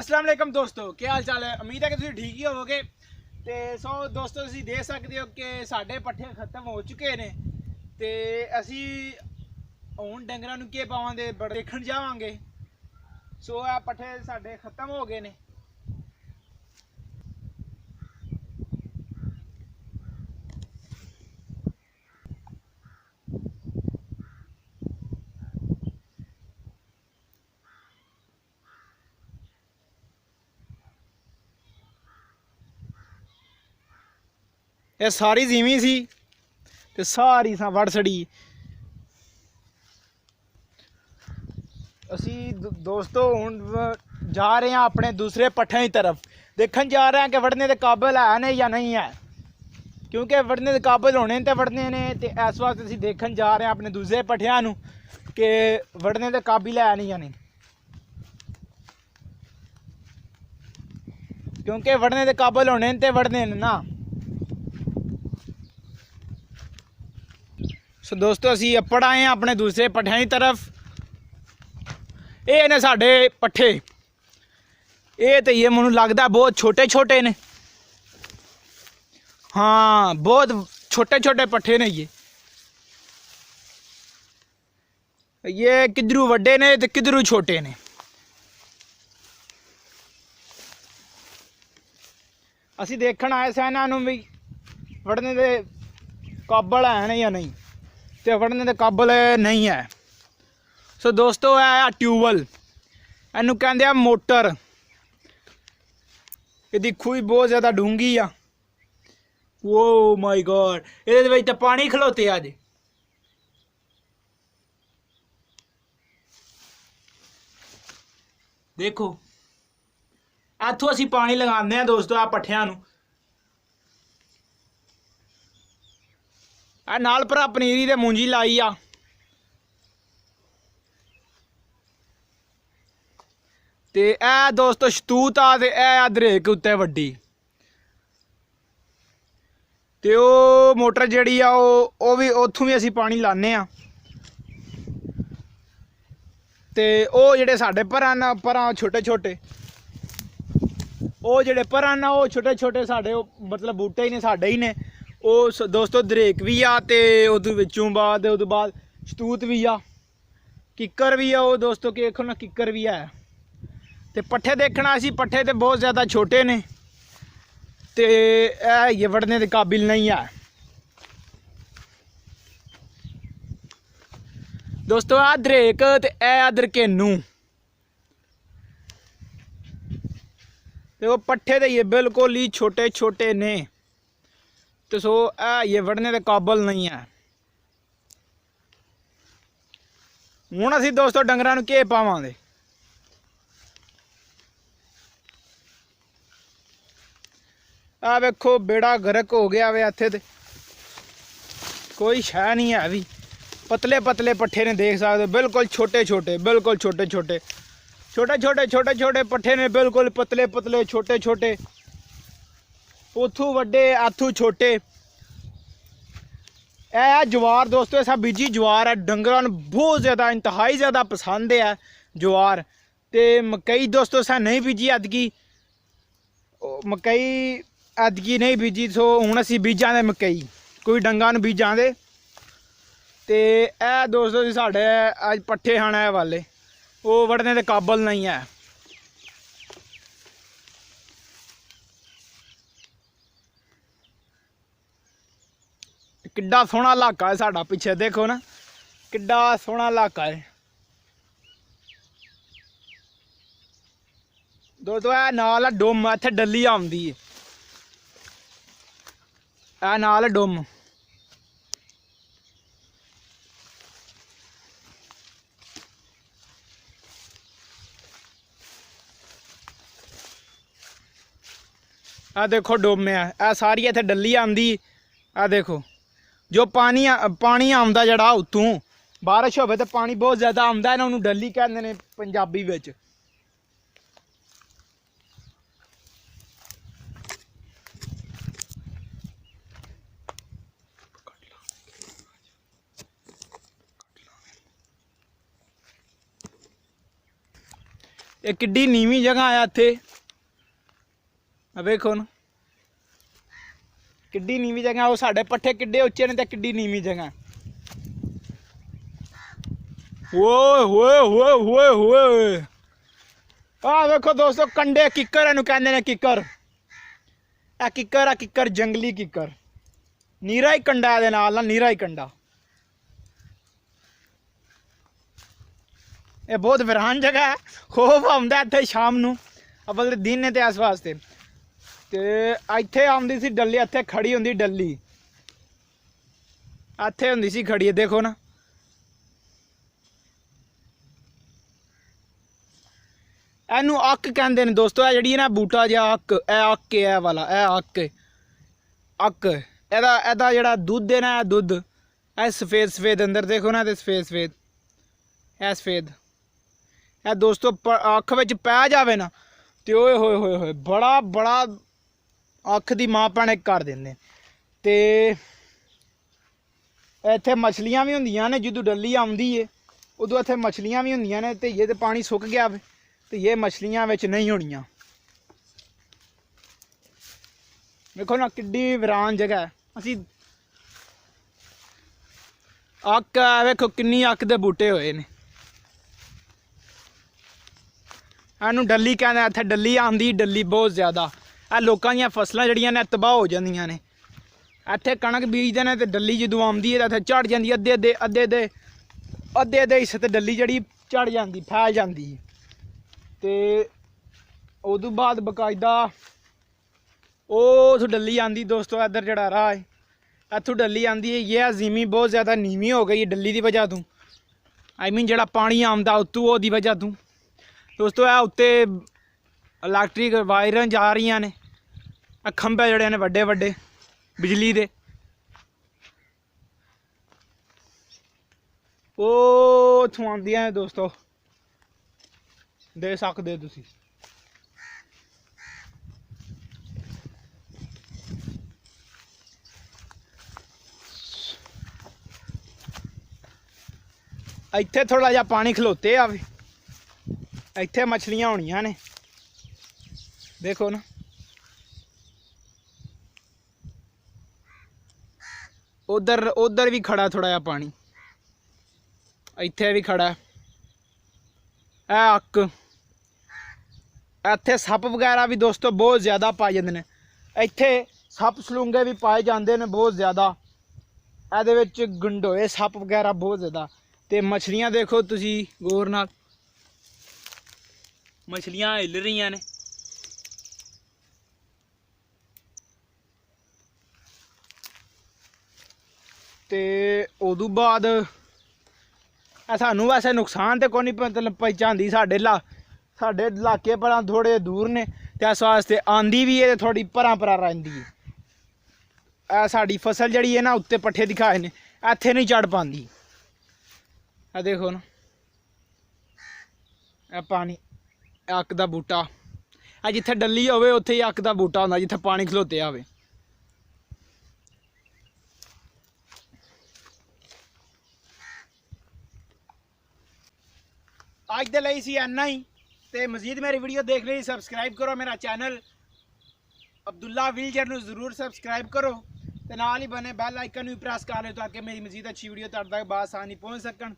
अस्सलाम वालेकुम दोस्तों, क्या हाल चाल है। उम्मीद है कि तुम ठीक ही होवोगे। तो सो दोस्तों तुम देख सकते हो कि साढ़े पट्ठे खत्म हो चुके ने ते असी हुण डंगरां नूं के पावांगे देखण जावांगे। सो आ पट्ठे साढ़े खत्म हो गए ने। ये सारी जिमी सी ते सारी सा वड़ सड़ी। असी दोस्तों हुण जा रहे हैं अपने दूसरे पट्ठे की तरफ, देखन जा रहे हैं कि वड़ने के काबिल है ने या नहीं है, क्योंकि वड़ने के काबिल होने तो वड़ने ने। तो इस वास्ते असी देखन जा रहे हैं अपने दूसरे पट्ठियां नूं कि वड़ने के काबिल है नहीं या नहीं, क्योंकि वड़ने के काबिल होने तो वड़ने ना। सो दोस्तों असी अपड़ आए हैं अपने दूसरे पट्ठियां की तरफ। ये ने साढ़े पट्ठे, ये तो ये मैनू लगता बहुत छोटे छोटे ने। हाँ बहुत छोटे छोटे पट्ठे ने। ये किधरू वड्डे ने तो किधरू छोटे ने। असी देखण आए थे इन्हों भी वड़ने के काबिल है या नहीं, तो वड़ने के काबिल नहीं है। सो दोस्तों है ट्यूबवैल, इनू कहते हैं मोटर। ये खूह बहुत ज़्यादा डूंगी आ। वो माय गॉड, ये तो पानी खलोते अज। देखो इथों असी पानी लगाने हैं दोस्तों आ पट्ठियां नूं। नाल भरा पनीरी ते मूंजी लाई आ। ते ए दोस्तों शतूत आ ते ए दरेक उत्ते वड्डी। ते ओ मोटर जिहड़ी आ ओ भी उत्थों भी असी पानी लाने आ। ते ओ जेहड़े साडे भरा न भरा छोटे छोटे, ओ जेहड़े भरा न ओ छोटे छोटे साडे मतलब बूटे ही ने, साडे ही ने। ओ दोस्तों दरेक भी आ ते उदू विचों बाद उदू बाद शतूत भी आ, किक्कर भी आ। ओ दोस्तों के देखो ना किक्कर भी है। तो पट्ठे देखना असी पट्ठे तो बहुत ज़्यादा छोटे ने, तो ये वड़ने के काबिल नहीं है दोस्तों। आ दरेक ते ए दरकेनू, तो पट्ठे तो ये बिल्कुल ही छोटे छोटे ने। तो सो ये वड़ने के काबिल नहीं है। हुण असी दोस्तों डंगरां नूं के पावांगे। आ वेखो बेड़ा गर्क हो गया वे इत्थे ते कोई शह नहीं है भी। पतले पतले पट्ठे ने, देख सकते हो बिल्कुल छोटे छोटे, बिल्कुल छोटे छोटे छोटे छोटे छोटे छोटे पट्ठे ने, बिल्कुल पतले पतले छोटे छोटे। उथू वड्डे आथू छोटे। ए जवार दोस्तों, ऐसा बीजी जवार है। डंगरां नूं बहुत ज़्यादा इंतहाई ज़्यादा पसंद है जवार। तो मकई दोस्तों असा नहीं बीजी अदगी, मकई अदगी नहीं बीजी। सो हुण असी बीजां दे मकई, कोई डंगा नूं बीजां दे। ते ए दोस्तों साढ़े अज पट्ठे खाने वाले वो वड़ने के काबिल नहीं है। किड्डा सोहना इलाका है साडा, पिछे देखो ना किड्डा सोहना इलाका है दोस्तों। ए नाल डुम, इत्थे डली आउंदी है, ए नाल डुम। आ देखो डुम है, ए सारी इत्थे डली आंदी। आ देखो जो पानी पानी आंदा जड़ा उत्तों, बारिश होवे तो पानी बहुत ज़्यादा आंदा, इन्हों डली कहते हैं पंजाबी विच। ये किड्डी नीवी जगह है इत्थे, वेखो ना किड्डी नीवी जगह। वो साढ़े पट्ठे किड्डे उच्चे ने ते किड्डी नीवी जगह। ओए होए होए होए होए आ देखो दोस्तों कंडे किक्कर इहनूं कहंदे ने, किक्कर। आ किक्कर आ किक्कर, जंगली किक्कर, नीरा ही कंडा दे नाल ना, नीरा ही कंडा। ये बहुत वीरान जगह है, खौफ आउंदा इत्थे शाम नूं, अव्वल दिन ने ते इस वास्ते। ते इत्थे आउंदी सी डल्ली, इत्थे खड़ी हुंदी डल्ली, इत्थे हुंदी सी खड़ी है, देखो ना। एनू अक कहंदे ने दोस्तों, ए जिहड़ी ना बूटा जिहा अक, ए अक ए वाला, ए अक अक, एदा एदा जेहड़ा दुद्ध है ना, दुद्ध ए सफेद सफेद अंदर देखो ना, ते सफेद सफेद, ए सफेद ए दोस्तों अख विच पै जावे ना ते ओए होए होए होए बड़ा बड़ा अख दी मां भैने कर देंदे। ते इत्थे मछलियां भी हुंदियां ने, जदों डल्ली आउंदी है उदों इत्थे मछलियां भी हुंदियां ने। ते ये ते पानी सुक गया तो ये मछलियां विच नहीं होनियां। देखो ना किड्डी वीरान जगह है। असी अक वेखो किन्नी अक दे बूटे होए ने। इहनूं डल्ली कहंदे, इत्थे डल्ली आंदी, डल्ली बहुत ज़्यादा। आ लोकां दियां फसलां जड़ियां ने तबाह हो जांदियां ने। इत्थे कणक बीजदे ने ते डल्ली जदों आउंदी है तां इत्थे झड़ जांदी, अद्धे हिस्से ते डल्ली जड़ी झड़ जांदी, फैल जांदी। ते उदों बाद बकायदा उस डल्ली आंदी दोस्तों, इधर जड़ा राह है इत्थों डल्ली आंदी है। ये ज़मीन बहुत ज़्यादा नीवी हो गई है डल्ली की वजह तो, आई मीन जड़ा पानी आंदा उत्तों ओहदी वजह तो दोस्तों। है उत्ते इलैक्ट्रिक वायरां जा रही ने, खंभे जड़े ने वड्डे वड्डे बिजली दे, ओह उत्थों आंदियां ने दोस्तों, दे सकदे तुसीं। इत्थे थोड़ा जिहा पानी खलोते आवे, इत्थे मछलियां होनियां ने, देखो ना। उधर उधर भी खड़ा थोड़ा जिहा पानी, इत्थे भी खड़ा है अक। इत्थे सप वगैरह भी दोस्तों बहुत ज़्यादा पाए जाते हैं। इत्थे सप सलूंगे भी पाए जाते हैं बहुत ज़्यादा। एहदे विच गंडोए सप वगैरह बहुत ज़्यादा। ते मछलियां देखो तुसी गौर नाल, मछलियां हिल रही ने। ते उदों बाद सानू वैसे नुकसान तो कोई नहीं मतलब पहुँचाती, साढ़े इलाके पर थोड़े दूर ने, ते इस वास्ते आंदी भी है थोड़ी भरा भरा रहिंदी है। साड़ी फसल जड़ी है ना उत्ते पट्ठे दिखाए ने, इत्थे नहीं चढ़ पाती। देखो ना पानी, अक दा बूटा, जिथे डल्ली होवे उत्थे ही अक दा बूटा होंदा, जिथे पानी खलोते आवे। अज दे लई सी इन्ना ही। ते मजीद मेरी वीडियो देखने ਲਈ सबसक्राइब करो मेरा चैनल अब्दुल्ला विलजर ਨੂੰ जरूर सबसक्राइब करो, ਤੇ ਨਾਲ ਹੀ बने बैल आइकन भी प्रेस कर लो ताकि मेरी मजीद अच्छी वीडियो तुहाडे तक बासानी पहुँच सकन।